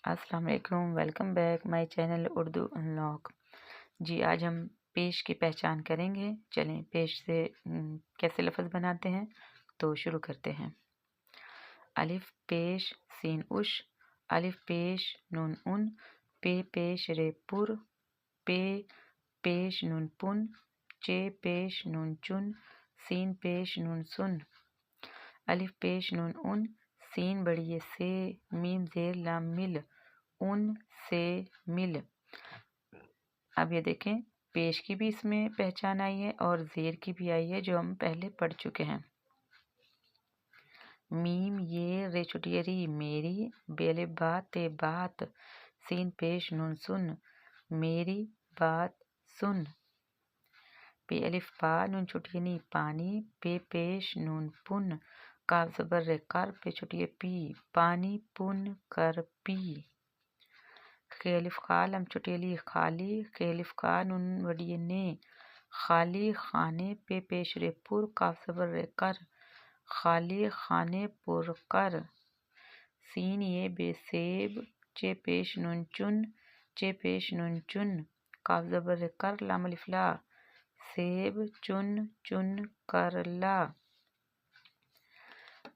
अस्सलाम वालेकुम, welcome back my channel Urdu unlock. जी, आज हम पेश की पहचान करेंगे। चलें पेश से कैसे लफ्ज़ बनाते हैं तो शुरू करते हैं। अलिफ पेश सीन उश, अलिफ पेश नून उन, पे पेश रे पुर, पे पेश नून पुन, चे पेश नून चुन, सीन पेश नून सुन। अलिफ पेश नून उन, सीन बड़िए से, मीम जेर लाम मिल, उन से मिल। अब ये देखें, पेश की भी इसमें पहचान आई है और ज़ेर की भी आई है, जो हम पहले पढ़ चुके हैं। मीम ये रे छोटी री मेरी, बेले बात बात, सीन पेश नून सुन, मेरी बात सुन। पे अलिफ पा नून छोटी नी पानी, पे पेश नून पुन, काफ ज़बर रे कर, पे छोटी पी, पानी पुन कर पी। खे अलिफ खा लम छोटी ली खाली, खे अलिफ का नून बड़ी ने, खाली खाने, पे पेश रे पुर, काफ ज़बर रे कर, खाली खाने पुर कर। सीन ये बेसेब, चे पेश नून चुन, चे पेश नून चुन, काफ ज़बर रे कर, लाम अलिफ ला, सेब चुन चुन कर ला।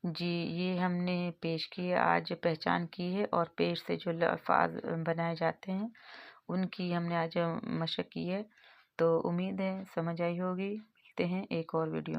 जी, ये हमने पेश की आज पहचान की है और पेश से जो अल्फाज बनाए जाते हैं उनकी हमने आज मशक की है। तो उम्मीद है समझ आई होगी। मिलते हैं एक और वीडियो में।